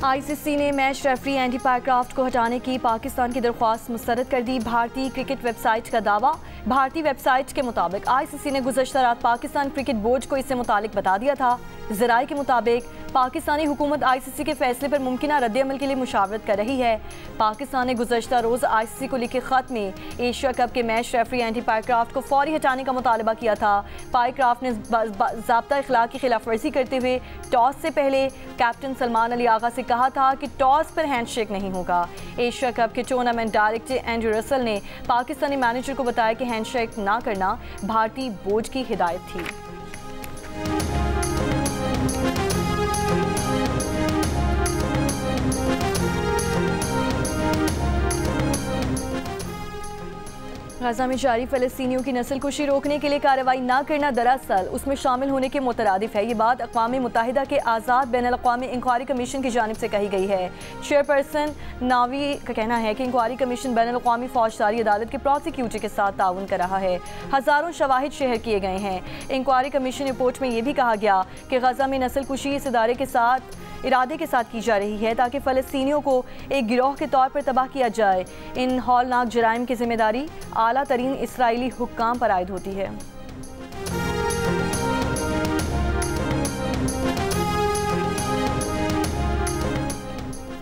ICC ने match referee Andy पायक्राफ्ट को हटाने की पाकिस्तान की दरख्वास्त मुस्तरद कर दी। भारतीय क्रिकेट वेबसाइट का दावा। भारतीय वेबसाइट के मुताबिक ICC ने गुज़श्ता रात पाकिस्तान क्रिकेट बोर्ड को इससे मुतालिक बता दिया था। ज़राए के मुताबिक पाकिस्तानी हुकूमत ICC के फैसले पर मुमकिना रद्द-ए-अमल के लिए मुशावरत कर रही है। पाकिस्तान ने गुज़श्ता रोज़ ICC को लिखे ख़त में एशिया कप के मैच रेफरी एंडी पायक्राफ्ट को फौरी हटाने का मुतालबा किया था। पायक्राफ्ट ने ज़ाब्ता इखलाक की खिलाफ वर्जी करते हुए टॉस से पहले कैप्टन सलमान अली आगा से कहा था कि टॉस पर हैंडशेक नहीं होगा। एशिया कप के टूर्नामेंट डायरेक्टर एंड्रू रसल ने पाकिस्तानी मैनेजर को बताया कि हैंडशेक ना करना भारतीय बोर्ड की हिदायत थी। गाज़ा में जारी फ़लस्तीनियों की नस्लकुशी रोकने के लिए कार्रवाई न करना दरअसल उसमें शामिल होने के मुतरादिफ है। ये बात अक़वाम मुत्तहिदा के आज़ाद बैनुल अक़वामी इंक्वायरी कमीशन की जानिब से कही गई है। चेयरपर्सन नावी का कहना है कि इंक्वायरी कमीशन बैनुल अक़वामी फौजदारी अदालत के प्रोसिक्यूटर के साथ ताउन कर रहा है। हज़ारों शवाहिद शेयर किए गए हैं। इंक्वायरी कमीशन रिपोर्ट में यह भी कहा गया कि गाज़ा में नस्लकुशी इस इरादे के साथ की जा रही है ताकि फ़लस्तीनियों को एक गिरोह के तौर पर तबाह किया जाए। इन हौलनाक जराइम की जिम्मेदारी आला तरीन इसराइली हुक्काम पर आयद होती है।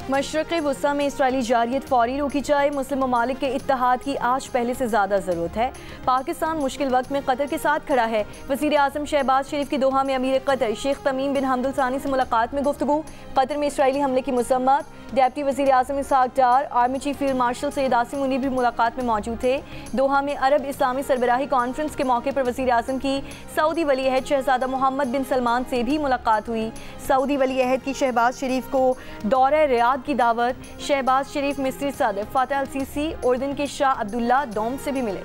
मशरक़ वुस्ता में इसराइली जारियत फौरी रोकी जाए। मुस्लिम ममालिक के इत्तेहाद की आज पहले से ज़्यादा ज़रूरत है। पाकिस्तान मुश्किल वक्त में कतर के साथ खड़ा है। वज़ीर आज़म शहबाज शरीफ की दोहा में अमीर कतर शेख तमीम बिन हमद अल सानी से मुलाकात में गुफ्तगू। कतर में इसराइली हमले की मज़म्मत। डिप्टी वज़ीर आज़म Ishaq Dar, army chief field marshal Syed Asim Munir भी मुलाकात में मौजूद थे। दोहा में अरब इस्लामी सरबराही कॉन्फ्रेंस के मौके पर वज़ीर आज़म की सऊदी वली अहद शहज़ादा मोहम्मद बिन सलमान से भी मुलाकात हुई। सऊदी वली अहद की शहबाज शरीफ को दौरे रियाद की दावत। शहबाज शरीफ मिस्री सदर फ़तह अल सीसी, उर्दन के शाह अब्दुल्ला दोम से भी मिले।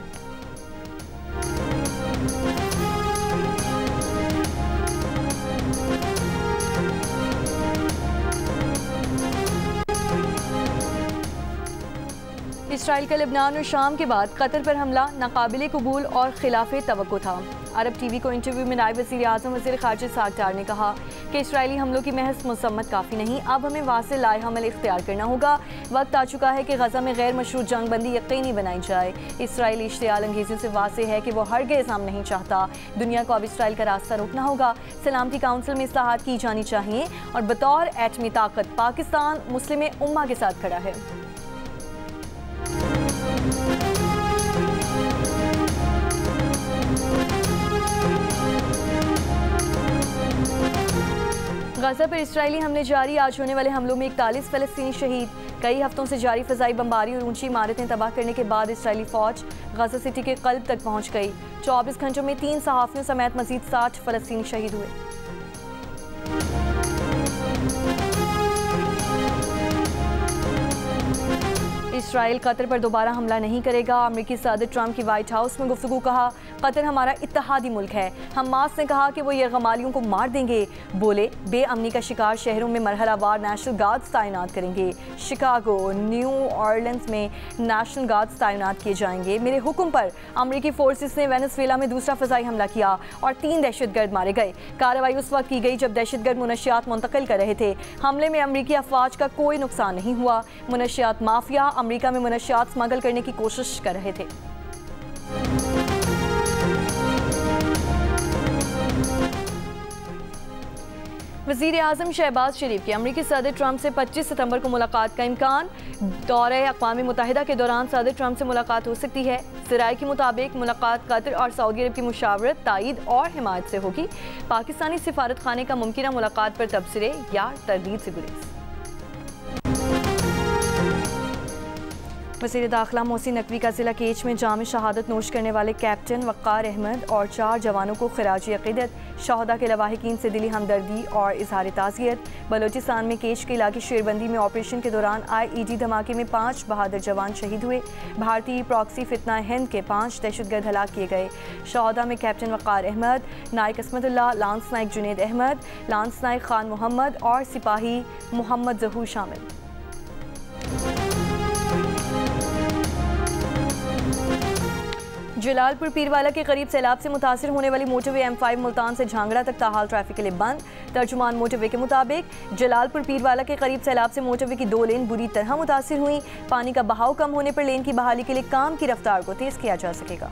इसराइल का लेबनान और शाम के बाद कतर पर हमला नाकाबिले कबूल और खिलाफे तवक्को था। अरब टीवी को इंटरव्यू में नायब वज़ीर आज़म वज़ीर ख़ारिजा इसहाक़ डार ने कहा कि इसराइली हमलों की महज मज़म्मत काफ़ी नहीं, अब हमें वाज़ेह लाए-ए-अमल इख्तियार करना होगा। वक्त आ चुका है कि गज़ा में गैर मशरूत जंग बंदी यकीनी बनाई जाए। इसराइली इश्तियाल अंगेज़ियों से वाज़ेह है कि वो हरगिज़ हम नहीं चाहता। दुनिया को अब इसराइल का रास्ता रोकना होगा। सलामती काउंसिल में इस्लाहात की जानी चाहिए और बतौर एटमी ताकत पाकिस्तान मुस्लिम उम्मा के साथ खड़ा है। गाज़ा पर इसराइली हमले जारी। आज होने वाले हमलों में 41 फ़लस्तीनी शहीद। कई हफ्तों से जारी फ़ज़ाई बमबारी और ऊंची इमारतें तबाह करने के बाद इसराइली फ़ौज गाज़ा सिटी के क़ल्ब तक पहुँच गई। 24 घंटों में 3 सहाफ़ियों समेत मज़ीद 60 फ़लस्तीनी शहीद हुए। इसराइल कतर पर दोबारा हमला नहीं करेगा। अमेरिकी सदर ट्रंप की वाइट हाउस में गुफ्तगू। कहा कतर हमारा इत्तेहादी मुल्क है। हमास ने कहा कि वो यरगमालियों को मार देंगे। बोले बेअमनी का शिकार शहरों में मरहलावार नेशनल गार्ड्स तैनात करेंगे। शिकागो, न्यू ऑरलिन्स में नेशनल गार्ड्स तैनात किए जाएंगे। मेरे हुक्म पर अमेरिकी फोर्सेस ने वेनेजुएला में दूसरा फ़ज़ाई हमला किया और 3 दहशतगर्द मारे गए। कार्रवाई उस वक्त की गई जब दहशतगर्द मुनशियात मुंतकिल कर रहे थे। हमले में अमेरिकी अफवाज का कोई नुकसान नहीं हुआ। मुनशियात माफिया अमेरिका में मुनशियात स्मगल करने की कोशिश कर रहे थे। वज़ीर आज़म शहबाज शरीफ की अमेरिकी सदर ट्रंप से 25 सितंबर को मुलाकात का इम्कान। दौरे अक़वाम मुत्तहिदा के दौरान सदर ट्रंप से मुलाकात हो सकती है। ज़राए के मुताबिक मुलाकात कतर और सऊदी अरब की मुशावरत, तायद और हिमायत से होगी। पाकिस्तानी सिफारत खाने का मुमकिना मुलाकात पर तबसरे या तरदीद से गुरेज। वज़ीर दाखिला मोहसिन नकवी का ज़िला केच में जाम शहादत नोश करने वाले कैप्टन वक़ार अहमद और 4 जवानों को खिराज अक़ीदत। शहदा के लवाहिकीन से दिली हमदर्दी और इजहार ताज़ियत। बलोचिस्तान में केच के इलाके शेरबंदी में ऑपरेशन के दौरान IED धमाके में 5 बहादुर जवान शहीद हुए। भारतीय प्रॉक्सी फितना हिंद के 5 दहशतगर्द हलाक किए गए। शहदा में कैप्टन वक़ार अहमद, नायक असमतुल्लाह, लांस नायक जुनेद अहमद, लांस नायक खान मोहम्मद और सिपाही मोहम्मद ज़हूर शामिल। जलालपुर पीरवाला के करीब सैलाब से मुतासिर होने वाली मोटरवे M5 मुल्तान से झांगड़ा तक ताहाल ट्रैफिक के लिए बंद। तर्जुमान मोटरवे के मुताबिक जलालपुर पीरवाला के करीब सैलाब से मोटरवे की 2 लेन बुरी तरह मुतासिर हुई। पानी का बहाव कम होने पर लेन की बहाली के लिए काम की रफ्तार को तेज किया जा सकेगा।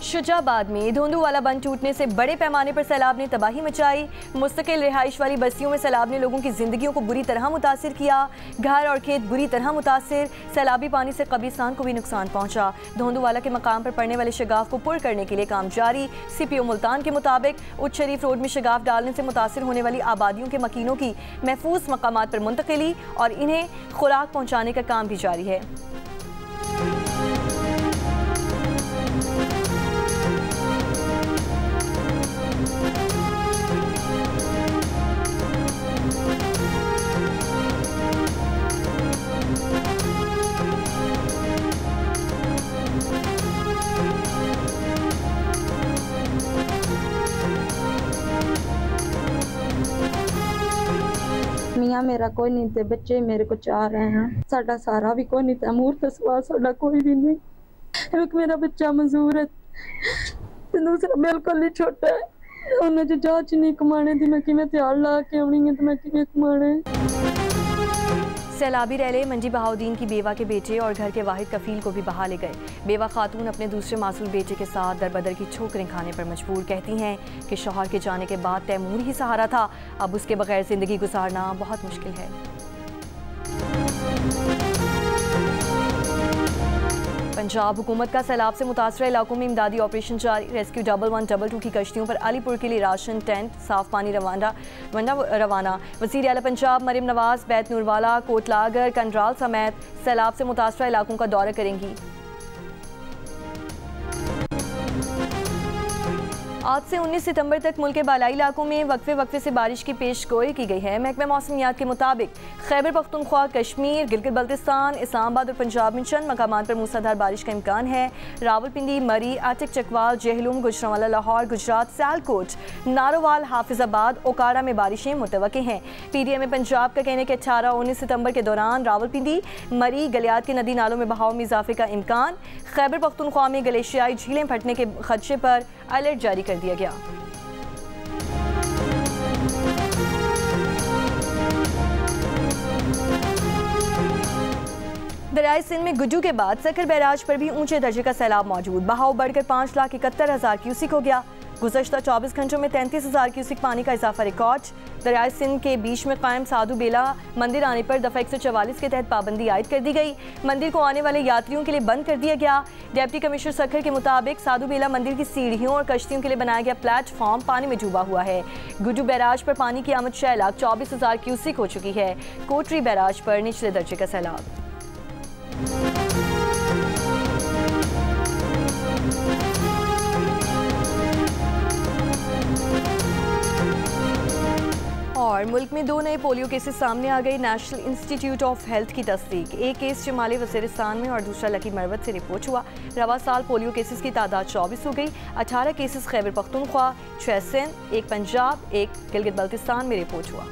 शुजाबाद में धोंदूवाला बंद टूटने से बड़े पैमाने पर सैलाब ने तबाही मचाई। मुस्तकिल रिहाइश वाली बस्तियों में सैलाब ने लोगों की जिंदगियों को बुरी तरह मुतासिर किया। घर और खेत बुरी तरह मुतासिर। सैलाबी पानी से कब्रिस्तान को भी नुकसान पहुंचा। धोंदूवाला के मकाम पर पड़ने वाले शगाफ को पुर करने के लिए काम जारी। CPO मुल्तान के मुताबिक उच्च शरीफ रोड में शगाफ डालने से मुतासिर होने वाली आबादियों के मकीनों की महफूज मकामात पर मुंतकिली और इन्हें खुराक पहुँचाने का काम भी जारी है। मियाँ मेरा कोई नहीं थे, बच्चे मेरे को 4 हैं। साडा सारा भी कोई नहीं था, मूर तस्वा साडा कोई भी नहीं। एक मेरा बच्चा मजूर है, दूसरा बिल्कुल ही छोटा है। उन्हें जो जांच नहीं कमाने थी, मैं किवें त्यार ला के आनी है तो मैं किवें कमाने। सैलाबी रैले मंजी बहाउद्दीन की बेवा के बेटे और घर के वाहिद कफील को भी बहा ले गए। बेवा खातून अपने दूसरे मासूर बेटे के साथ दरबदर की ठोकरें खाने पर मजबूर। कहती हैं कि शौहर के जाने के बाद तैमूर ही सहारा था, अब उसके बगैर जिंदगी गुजारना बहुत मुश्किल है। पंजाब हुकूमत का सैलाब से मुतासर इलाकों में इमदादी ऑपरेशन जारी। रेस्क्यू 1112 की कश्तियों पर अलीपुर के लिए राशन, टेंट, साफ पानी रवाना। वज़ीर आला पंजाब मरियम नवाज बैत नूरवाला, कोटलागर, कंडराल समेत सैलाब से मुतासर इलाकों का दौरा करेंगी। आज से 19 सितंबर तक मुल्क के बालाई इलाकों में वक्फे से बारिश की पेश गोई की गई है। महकमा मौसमियात के मुताबिक खैबर पख्तूनख्वा, कश्मीर, गिलगित बल्तिस्तान, इस्लामाबाद और पंजाब में चंद मकामात पर मूसलाधार बारिश का इम्कान है। रावलपिंडी, मरी, अटक, चकवाल, जेहलुम, गुजरांवाला, लाहौर, गुजरात, सियालकोट, नारोवाल, हाफिजाबाद, ओकाड़ा में बारिशें मुतवक्के हैं। PDM पंजाब का कहने के 18-19 सितंबर के दौरान रावलपिंडी, मरी, गलियात के नदी नालों में बहाव में इजाफे का इम्कान। खैबर पख्तूनख्वा में ग्लेशियाई झीलें फटने के खदशे पर अलर्ट जारी कर दिया गया। दरियाई सिंध में गुड्डू के बाद सकर बैराज पर भी ऊंचे दर्जे का सैलाब मौजूद। बहाव बढ़कर 5,71,000 क्यूसिक हो गया। गुज़श्ता 24 घंटों में 33,000 क्यूसिक पानी का इजाफा रिकॉर्ड। दरियाई सिंध के बीच में कायम साधु बेला मंदिर आने पर दफ़ा 144 के तहत पाबंदी आयद कर दी गई। मंदिर को आने वाले यात्रियों के लिए बंद कर दिया गया। डिप्टी कमिश्नर सखर के मुताबिक साधु बेला मंदिर की सीढ़ियों और कश्तियों के लिए बनाया गया प्लेटफॉर्म पानी में डूबा हुआ है। गुड्डू बैराज पर पानी की आमद 6,24,000 क्यूसिक हो चुकी है। कोटरी बैराज पर निचले दर्जे का सैलाब। और मुल्क में 2 नए पोलियो केसेस सामने आ गए। नेशनल इंस्टीट्यूट ऑफ हेल्थ की तस्दीक। एक केस शिमाली वज़ीरिस्तान में और दूसरा लकी मरवत से रिपोर्ट हुआ। रवा साल पोलियो केसेस की तादाद 24 हो गई। 18 केसेस खैबर पख्तूनख्वा, 6 सिंध, 1 पंजाब, 1 गिलगित बल्तिस्तान में रिपोर्ट हुआ।